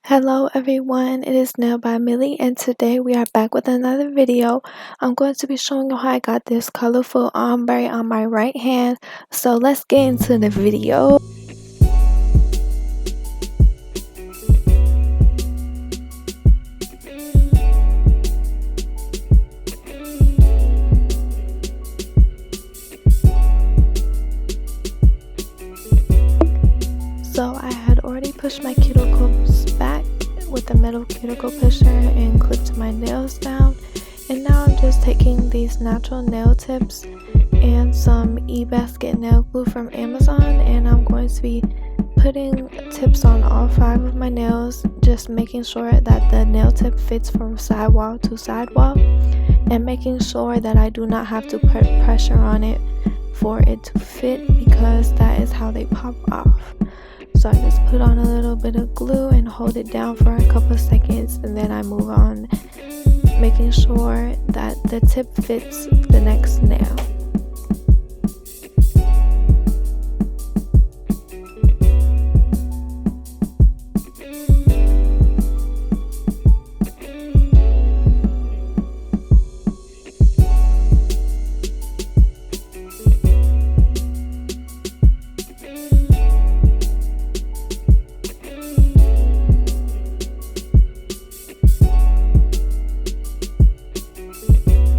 Hello everyone, it is Nail by Millie and today we are back with another video. I'm going to be showing you how I got this colorful ombre on my right hand. So let's get into the video. So I had already pushed my cuticles back with the metal cuticle pusher and clipped my nails down. And now I'm just taking these natural nail tips and some eBasket nail glue from Amazon, and I'm going to be putting tips on all 5 of my nails, just making sure that the nail tip fits from sidewall to sidewall and making sure that I do not have to put pressure on it for it to fit, because that is how they pop off. So I just put on a little bit of glue and hold it down for a couple seconds, and then I move on, making sure that the tip fits the next nail.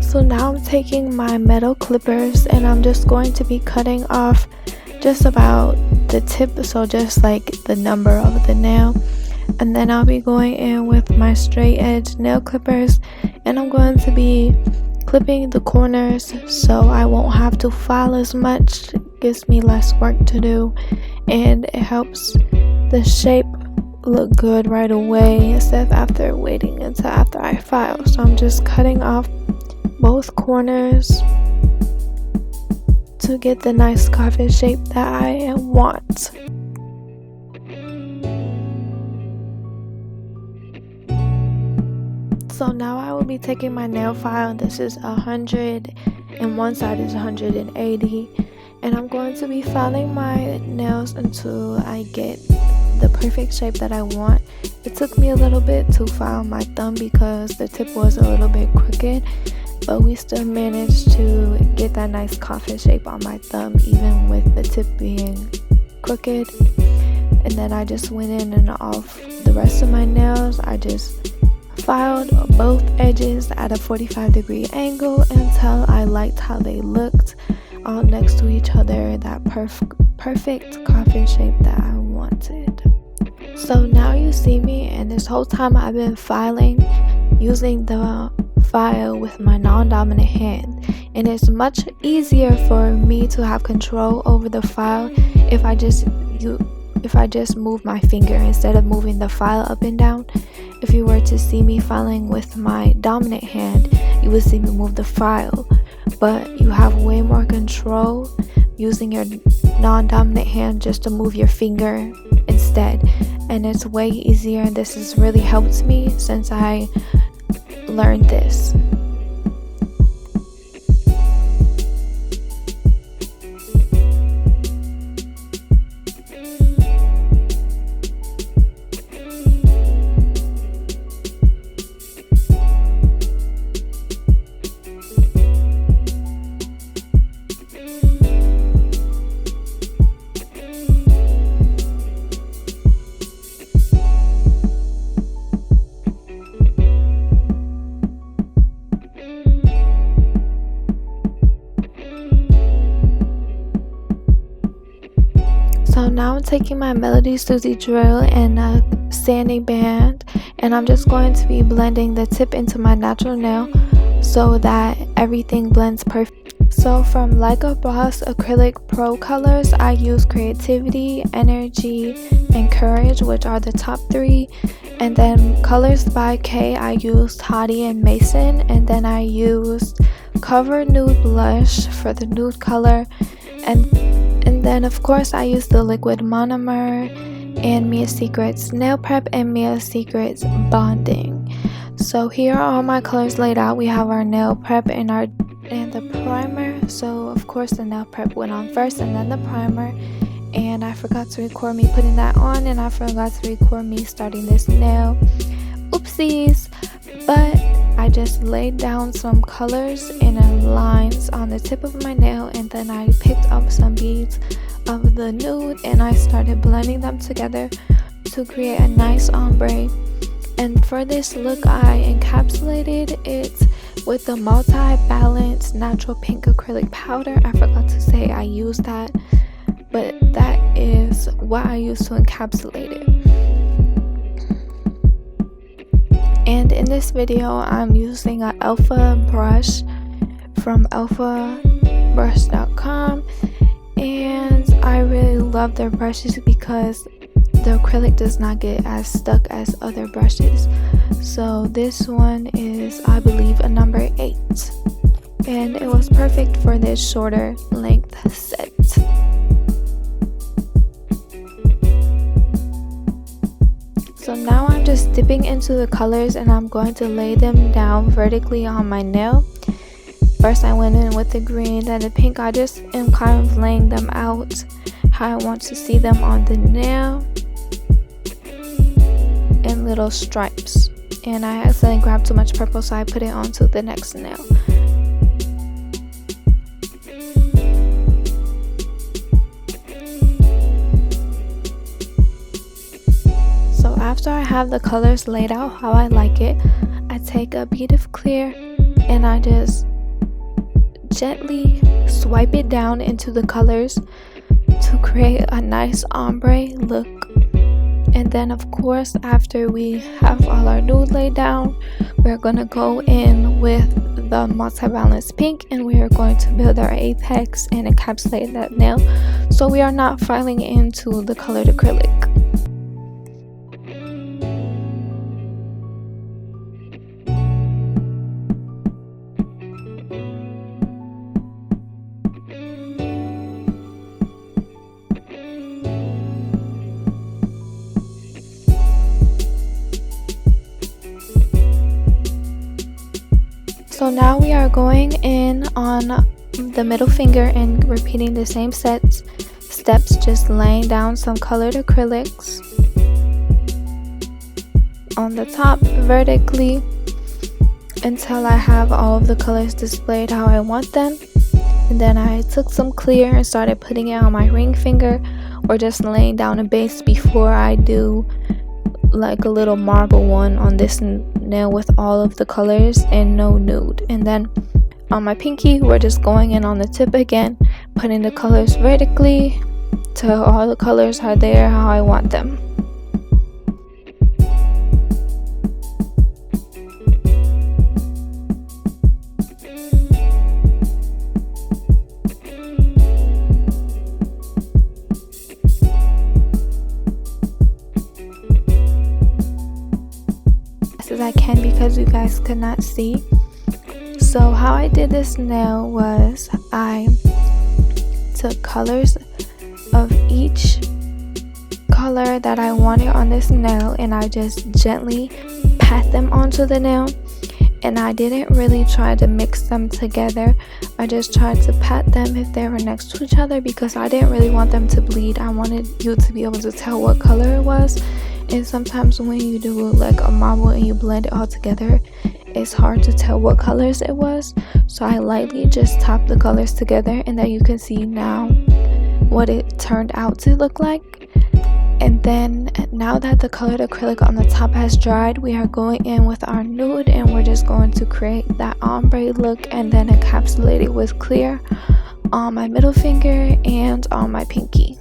So now I'm taking my metal clippers and I'm just going to be cutting off just about the tip, so just like the number of the nail. And then I'll be going in with my straight edge nail clippers and I'm going to be clipping the corners so I won't have to file as much. It gives me less work to do and it helps the shape look good right away instead of after waiting until after I file. So I'm just cutting off both corners to get the nice coffin shape that I want. So now I will be taking my nail file. This is 100 and one side is 180, and I'm going to be filing my nails until I get the perfect shape that I want. It took me a little bit to file my thumb because the tip was a little bit crooked, but we still managed to get that nice coffin shape on my thumb even with the tip being crooked. And then I just went in and off the rest of my nails. I just filed both edges at a 45-degree angle until I liked how they looked all next to each other, that perfect coffin shape that I wanted. So now you see me, and this whole time I've been filing using the file with my non-dominant hand, and it's much easier for me to have control over the file if I just move my finger instead of moving the file up and down. If you were to see me filing with my dominant hand, you would see me move the file, but you have way more control using your non-dominant hand just to move your finger instead, and it's way easier, and this has really helped me since I learned this. So now I'm taking my Melody Susie drill and a sanding band, and I'm just going to be blending the tip into my natural nail so that everything blends perfect. So from Like a Boss acrylic pro colors, I use Creativity, Energy, and Courage, which are the top 3. And then Colors by K, I used Hottie and Mason, and then I used Cover Nude Blush for the nude color, and then of course I used the liquid monomer and Mia Secrets nail prep and Mia Secrets bonding. So here are all my colors laid out. We have our nail prep and the primer. So of course the nail prep went on first and then the primer, and I forgot to record me putting that on, and I forgot to record me starting this nail. Oopsies. But I just laid down some colors and lines on the tip of my nail, and then I picked up some beads of the nude and I started blending them together to create a nice ombre. And for this look, I encapsulated it with the multi-balance natural pink acrylic powder. I forgot to say I used that, but that is what I used to encapsulate it. And in this video, I'm using an alpha brush from alphabrush.com, and I really love their brushes because the acrylic does not get as stuck as other brushes. So this one is, I believe, a number 8, and it was perfect for this shorter length set. So now I'm just dipping into the colors and I'm going to lay them down vertically on my nail. First I went in with the green, then the pink. I just am kind of laying them out how I want to see them on the nail in little stripes. And I accidentally grabbed too much purple, so I put it onto the next nail. So after I have the colors laid out how I like it, I take a bead of clear and I just gently swipe it down into the colors to create a nice ombre look. And then of course, after we have all our nude laid down, we're going to go in with the multi-balance pink and we are going to build our apex and encapsulate that nail, so we are not filing into the colored acrylic. So now we are going in on the middle finger and repeating the same steps, just laying down some colored acrylics on the top vertically until I have all of the colors displayed how I want them. And then I took some clear and started putting it on my ring finger, or just laying down a base before I do like a little marble one on this nail with all of the colors and no nude. And then on my pinky, we're just going in on the tip again, putting the colors vertically till all the colors are there how I want them. As I can because you guys could not see. So how I did this nail was I took colors of each color that I wanted on this nail and I just gently pat them onto the nail, and I didn't really try to mix them together. I just tried to pat them if they were next to each other because I didn't really want them to bleed. I wanted you to be able to tell what color it was. And sometimes when you do like a marble and you blend it all together, it's hard to tell what colors it was. So I lightly just topped the colors together, and then you can see now what it turned out to look like. And then now that the colored acrylic on the top has dried, we are going in with our nude and we're just going to create that ombre look and then encapsulate it with clear on my middle finger and on my pinky.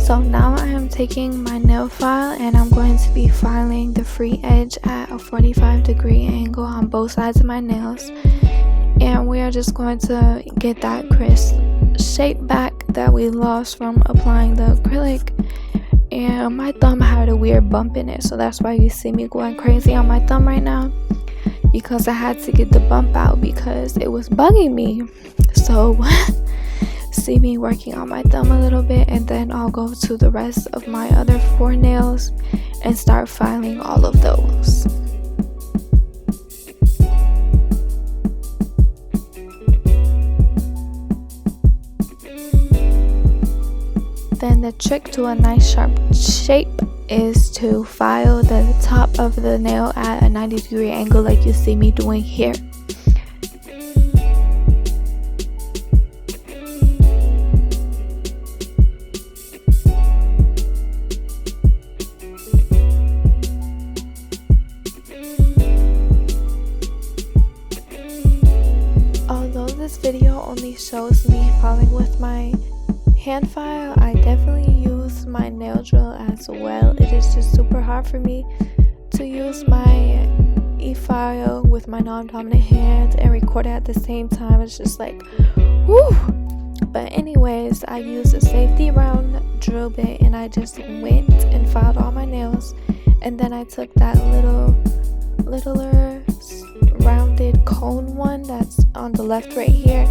So now I am taking my nail file and I'm going to be filing the free edge at a 45-degree angle on both sides of my nails, and we are just going to get that crisp shape back that we lost from applying the acrylic. And my thumb had a weird bump in it, so that's why you see me going crazy on my thumb right now, because I had to get the bump out because it was bugging me. So see me working on my thumb a little bit, and then I'll go to the rest of my other 4 nails and start filing all of those. Then the trick to a nice sharp shape is to file the top of the nail at a 90-degree angle like you see me doing here. Although this video only shows me filing with my hand file, I definitely use my nail drill as well. It is just super hard for me to use my e-file with my non-dominant hand and record it at the same time. It's just like, whoo! But anyways, I used a safety round drill bit and I just went and filed all my nails, and then I took that littler rounded cone one that's on the left right here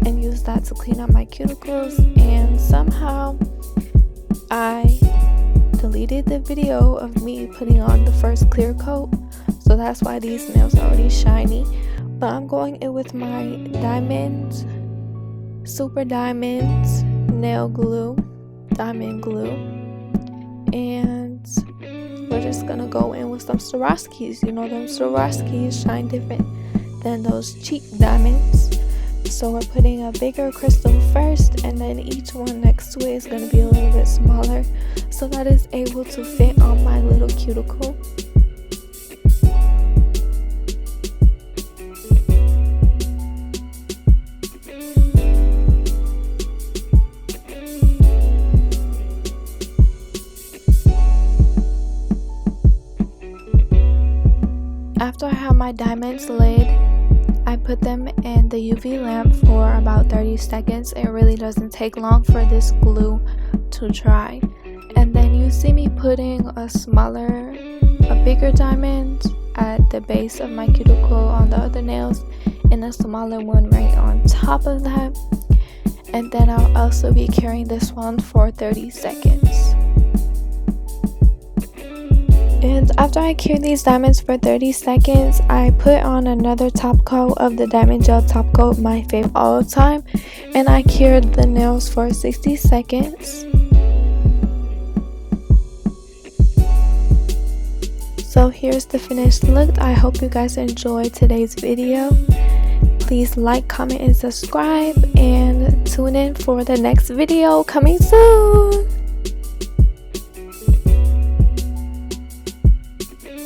and use that to clean up my cuticles. And somehow I deleted the video of me putting on the first clear coat, so that's why these nails are already shiny. But I'm going in with my super diamond nail glue, diamond glue, and we're just gonna go in with some Swarovskis. You know, them Swarovskis shine different than those cheap diamonds. So we're putting a bigger crystal first, and then each one next to it is going to be a little bit smaller so that it's able to fit on my little cuticle. After I have my diamonds laid, I put them in the UV lamp for about 30 seconds. It really doesn't take long for this glue to dry. And then you see me putting a bigger diamond at the base of my cuticle on the other nails, and a smaller one right on top of that. And then I'll also be carrying this one for 30 seconds. And after I cure these diamonds for 30 seconds, I put on another top coat of the diamond gel top coat, my fave all the time, and I cured the nails for 60 seconds. So here's the finished look. I hope you guys enjoyed today's video. Please like, comment, and subscribe, and tune in for the next video coming soon.